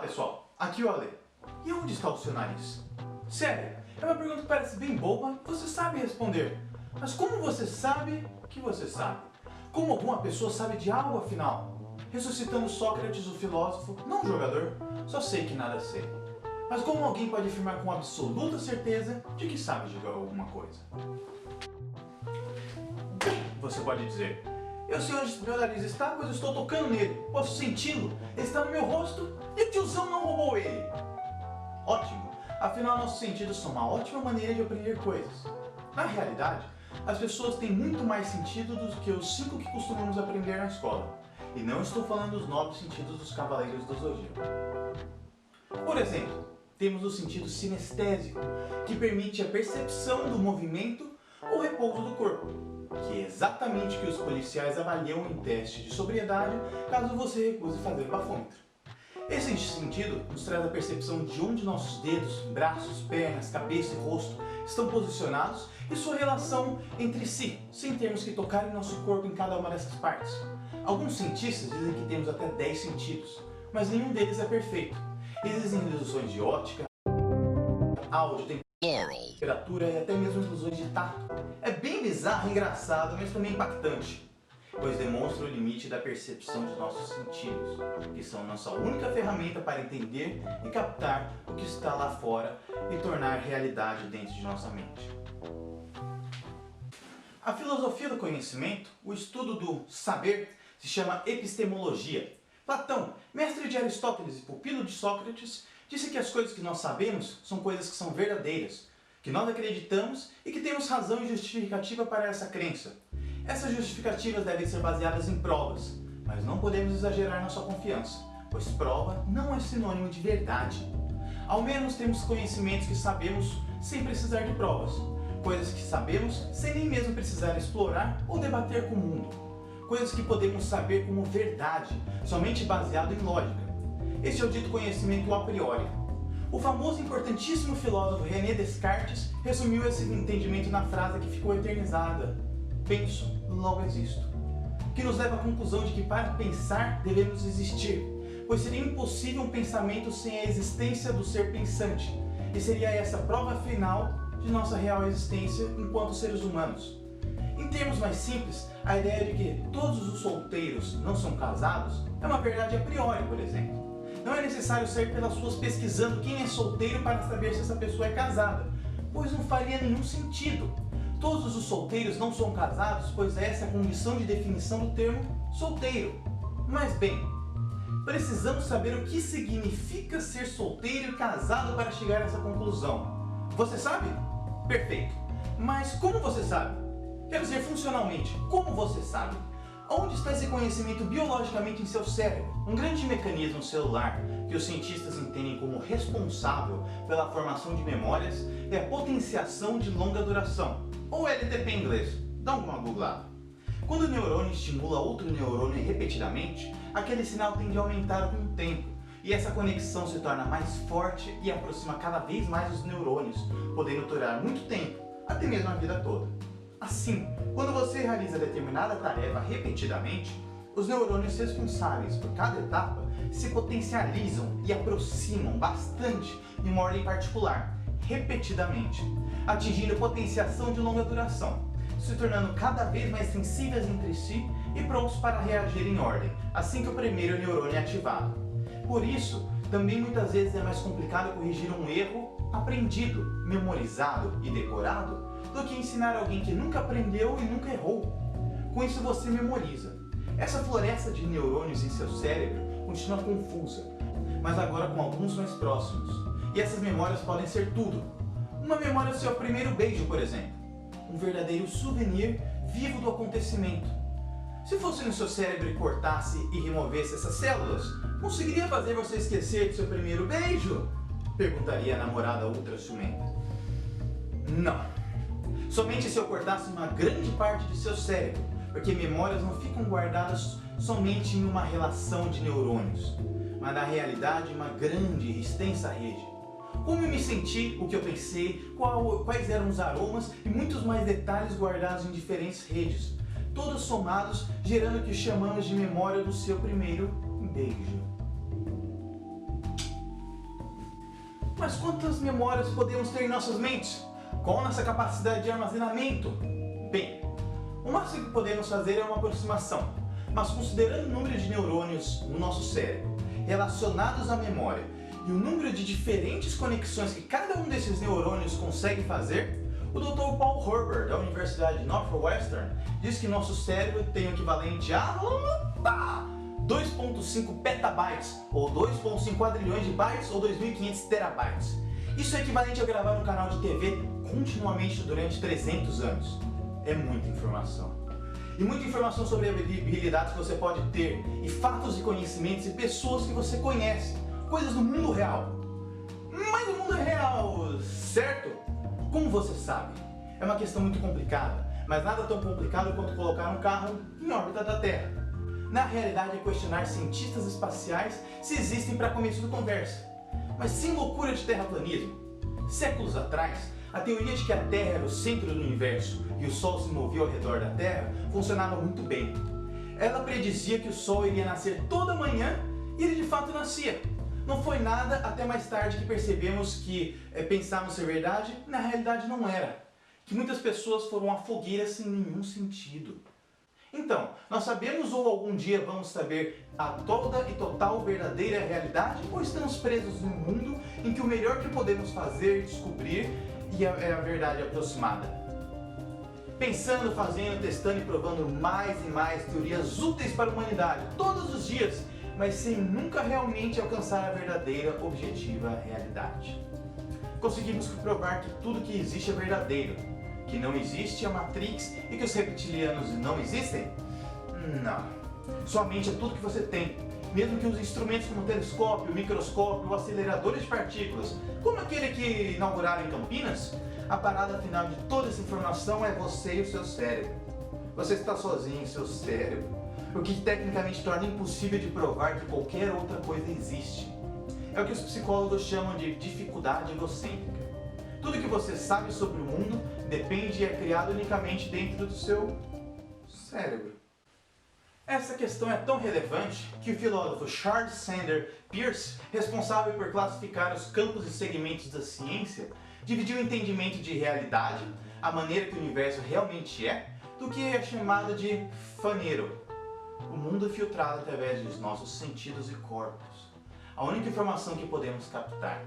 pessoal, aqui é o Ale. E onde está o seu nariz? Sério, é uma pergunta que parece bem boba, você sabe responder. Mas como você sabe que você sabe? Como alguma pessoa sabe de algo afinal? Ressuscitando Sócrates, o filósofo, não o jogador, só sei que nada sei. Mas como alguém pode afirmar com absoluta certeza de que sabe de alguma coisa? Você pode dizer, eu sei onde meu nariz está, pois eu estou tocando nele, posso senti-lo, ele está no meu rosto e o tiozão não roubou ele. Ótimo, afinal nossos sentidos são uma ótima maneira de aprender coisas. Na realidade, as pessoas têm muito mais sentido do que os 5 que costumamos aprender na escola. E não estou falando dos 9 sentidos dos cavaleiros do Zodíaco. Por exemplo, temos o sentido sinestésico, que permite a percepção do movimento ou repouso do corpo, que é exatamente o que os policiais avaliam em teste de sobriedade caso você recuse fazer o bafômetro. Esse sentido nos traz a percepção de onde nossos dedos, braços, pernas, cabeça e rosto estão posicionados e sua relação entre si, sem termos que tocar em nosso corpo em cada uma dessas partes. Alguns cientistas dizem que temos até 10 sentidos, mas nenhum deles é perfeito. Existem ilusões de óptica, áudio, temperatura e até mesmo ilusões de tato. É bem bizarro, engraçado, mas também impactante, pois demonstra o limite da percepção de nossos sentidos, que são nossa única ferramenta para entender e captar o que está lá fora e tornar realidade dentro de nossa mente. A filosofia do conhecimento, o estudo do saber, se chama epistemologia. Platão, mestre de Aristóteles e pupilo de Sócrates, disse que as coisas que nós sabemos são coisas que são verdadeiras, que nós acreditamos e que temos razão e justificativa para essa crença. Essas justificativas devem ser baseadas em provas, mas não podemos exagerar nossa confiança, pois prova não é sinônimo de verdade. Ao menos temos conhecimentos que sabemos sem precisar de provas, coisas que sabemos sem nem mesmo precisar explorar ou debater com o mundo. Coisas que podemos saber como verdade, somente baseado em lógica. Este é o dito conhecimento a priori. O famoso e importantíssimo filósofo René Descartes resumiu esse entendimento na frase que ficou eternizada: penso, logo existo. Que nos leva à conclusão de que para pensar devemos existir, pois seria impossível um pensamento sem a existência do ser pensante, e seria essa a prova final de nossa real existência enquanto seres humanos. Em termos mais simples, a ideia de que todos os solteiros não são casados é uma verdade a priori, por exemplo. Não é necessário sair pelas ruas pesquisando quem é solteiro para saber se essa pessoa é casada, pois não faria nenhum sentido. Todos os solteiros não são casados, pois essa é a condição de definição do termo solteiro. Mas bem, precisamos saber o que significa ser solteiro e casado para chegar a essa conclusão. Você sabe? Perfeito. Mas como você sabe? Quero dizer funcionalmente, como você sabe? Onde está esse conhecimento biologicamente em seu cérebro? Um grande mecanismo celular que os cientistas entendem como responsável pela formação de memórias é a potenciação de longa duração, ou LTP em inglês. Dá uma googlada. Quando o neurônio estimula outro neurônio repetidamente, aquele sinal tende a aumentar com o tempo, e essa conexão se torna mais forte e aproxima cada vez mais os neurônios, podendo durar muito tempo, até mesmo a vida toda. Assim, quando você realiza determinada tarefa repetidamente, os neurônios responsáveis por cada etapa se potencializam e aproximam bastante em uma ordem particular, repetidamente, atingindo potenciação de longa duração, se tornando cada vez mais sensíveis entre si e prontos para reagir em ordem, assim que o primeiro neurônio é ativado. Por isso, também muitas vezes é mais complicado corrigir um erro aprendido, memorizado e decorado do que ensinar alguém que nunca aprendeu e nunca errou. Com isso você memoriza. Essa floresta de neurônios em seu cérebro continua confusa, mas agora com alguns mais próximos. E essas memórias podem ser tudo. Uma memória do seu primeiro beijo, por exemplo. Um verdadeiro souvenir vivo do acontecimento. Se fosse no seu cérebro e cortasse e removesse essas células, conseguiria fazer você esquecer do seu primeiro beijo? Perguntaria a namorada ultra ciumenta. Não. Somente se eu cortasse uma grande parte de seu cérebro, porque memórias não ficam guardadas somente em uma relação de neurônios, mas na realidade em uma grande e extensa rede. Como eu me senti, o que eu pensei, quais eram os aromas e muitos mais detalhes guardados em diferentes redes, todos somados gerando o que chamamos de memória do seu primeiro beijo. Mas quantas memórias podemos ter em nossas mentes? Qual a nossa capacidade de armazenamento? Bem, o máximo que podemos fazer é uma aproximação, mas considerando o número de neurônios no nosso cérebro relacionados à memória e o número de diferentes conexões que cada um desses neurônios consegue fazer, o Dr. Paul Herbert, da Universidade Northwestern, diz que nosso cérebro tem o equivalente a 2.5 petabytes, ou 2.5 quadrilhões de bytes, ou 2.500 terabytes. Isso é equivalente a gravar um canal de TV continuamente durante 300 anos. É muita informação. E muita informação sobre habilidades que você pode ter, e fatos e conhecimentos e pessoas que você conhece. Coisas do mundo real. Mas o mundo é real, certo? Como você sabe? É uma questão muito complicada, mas nada tão complicado quanto colocar um carro em órbita da Terra. Na realidade é questionar cientistas espaciais se existem para começo de conversa. Mas sem loucura de terraplanismo. Séculos atrás, a teoria de que a Terra era o centro do universo e o Sol se movia ao redor da Terra funcionava muito bem. Ela predizia que o Sol iria nascer toda manhã e ele de fato nascia. Não foi nada até mais tarde que percebemos que pensávamos ser verdade, na realidade não era. Que muitas pessoas foram a fogueira sem nenhum sentido. Então, nós sabemos ou algum dia vamos saber a toda e total verdadeira realidade, ou estamos presos num mundo em que o melhor que podemos fazer é descobrir e é a verdade aproximada? Pensando, fazendo, testando e provando mais e mais teorias úteis para a humanidade, todos os dias, mas sem nunca realmente alcançar a verdadeira, objetiva realidade. Conseguimos provar que tudo que existe é verdadeiro, que não existe a Matrix e que os reptilianos não existem? Não. Somente é tudo que você tem. Mesmo que os instrumentos como o telescópio, o microscópio, o acelerador de partículas, como aquele que inauguraram em Campinas, a parada final de toda essa informação é você e o seu cérebro. Você está sozinho em seu cérebro, o que tecnicamente torna impossível de provar que qualquer outra coisa existe. É o que os psicólogos chamam de dificuldade egocêntrica. Tudo que você sabe sobre o mundo depende e é criado unicamente dentro do seu cérebro. Essa questão é tão relevante que o filósofo Charles Sanders Peirce, responsável por classificar os campos e segmentos da ciência, dividiu o entendimento de realidade, a maneira que o universo realmente é, do que é chamado de faneiro, o mundo filtrado através dos nossos sentidos e corpos, a única informação que podemos captar.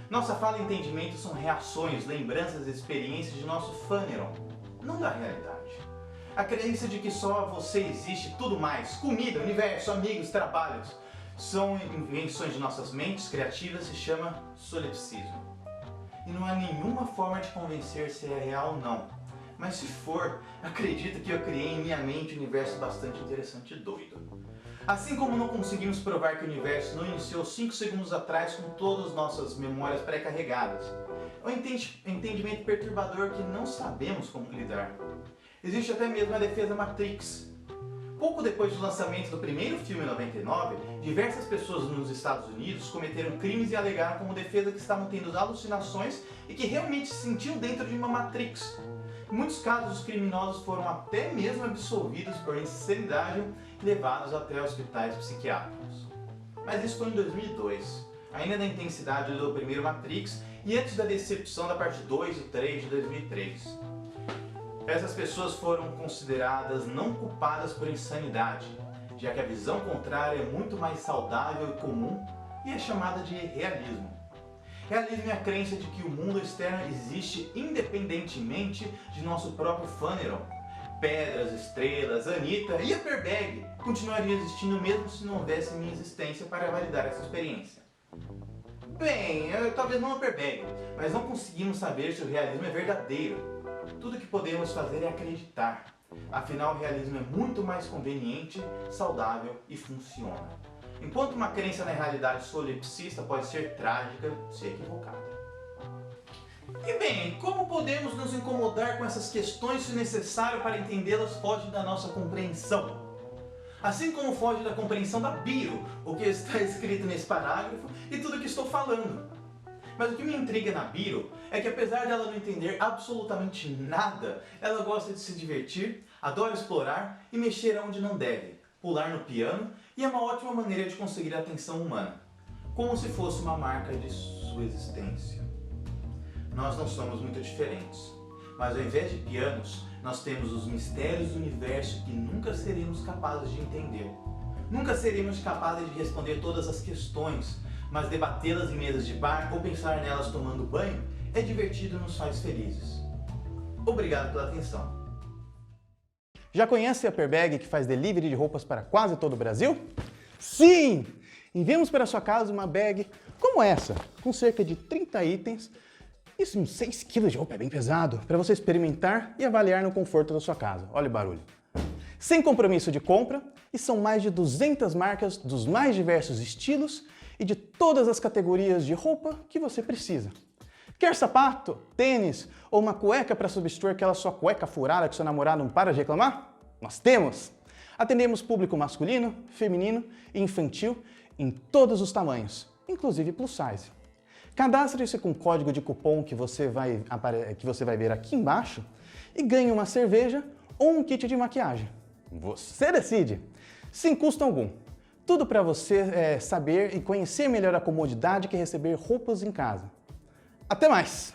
Nossa fala e entendimento são reações, lembranças e experiências de nosso fâneron, não da realidade. A crença de que só você existe, tudo mais, comida, universo, amigos, trabalhos, são invenções de nossas mentes criativas, se chama solipsismo. E não há nenhuma forma de convencer se é real ou não. Mas se for, acredito que eu criei em minha mente um universo bastante interessante e doido. Assim como não conseguimos provar que o universo não iniciou 5 segundos atrás com todas as nossas memórias pré-carregadas. É um entendimento perturbador que não sabemos como lidar. Existe até mesmo a defesa Matrix. Pouco depois do lançamento do primeiro filme em 99, diversas pessoas nos Estados Unidos cometeram crimes e alegaram como defesa que estavam tendo alucinações e que realmente se sentiam dentro de uma Matrix. Em muitos casos, os criminosos foram até mesmo absolvidos por insanidade e levados até hospitais psiquiátricos. Mas isso foi em 2002, ainda na intensidade do primeiro Matrix e antes da decepção da parte 2 e 3 de 2003. Essas pessoas foram consideradas não culpadas por insanidade, já que a visão contrária é muito mais saudável e comum e é chamada de realismo. Realismo é a crença de que o mundo externo existe independentemente de nosso próprio fâneron. Pedras, estrelas, Anitta e a Perbag continuariam existindo mesmo se não houvesse minha existência para validar essa experiência. Bem, talvez não a Perbag, mas não conseguimos saber se o realismo é verdadeiro. Tudo que podemos fazer é acreditar. Afinal, o realismo é muito mais conveniente, saudável e funciona. Enquanto uma crença na realidade solipsista pode ser trágica se equivocada. E bem, como podemos nos incomodar com essas questões se necessário para entendê-las foge da nossa compreensão? Assim como foge da compreensão da bio, o que está escrito nesse parágrafo e tudo o que estou falando. Mas o que me intriga na Biro é que apesar dela não entender absolutamente nada, ela gosta de se divertir, adora explorar e mexer onde não deve, pular no piano e é uma ótima maneira de conseguir a atenção humana. como se fosse uma marca de sua existência. Nós não somos muito diferentes, mas ao invés de pianos, nós temos os mistérios do universo que nunca seremos capazes de entender. Nunca seremos capazes de responder todas as questões, mas debatê-las em mesas de bar ou pensar nelas tomando banho é divertido e nos faz felizes. Obrigado pela atenção. Já conhece a Perbag, que faz delivery de roupas para quase todo o Brasil? Sim! Enviamos para a sua casa uma bag como essa, com cerca de 30 itens. Isso, uns 6 kg de roupa, é bem pesado, para você experimentar e avaliar no conforto da sua casa. Olha o barulho. Sem compromisso de compra, e são mais de 200 marcas dos mais diversos estilos e de todas as categorias de roupa que você precisa. Quer sapato, tênis ou uma cueca para substituir aquela sua cueca furada que seu namorado não para de reclamar? Nós temos! Atendemos público masculino, feminino e infantil em todos os tamanhos, inclusive plus size. Cadastre-se com o código de cupom que você vai ver aqui embaixo e ganhe uma cerveja ou um kit de maquiagem. Você decide! Sem custo algum. Tudo para você saber e conhecer melhor a comodidade que é receber roupas em casa. Até mais!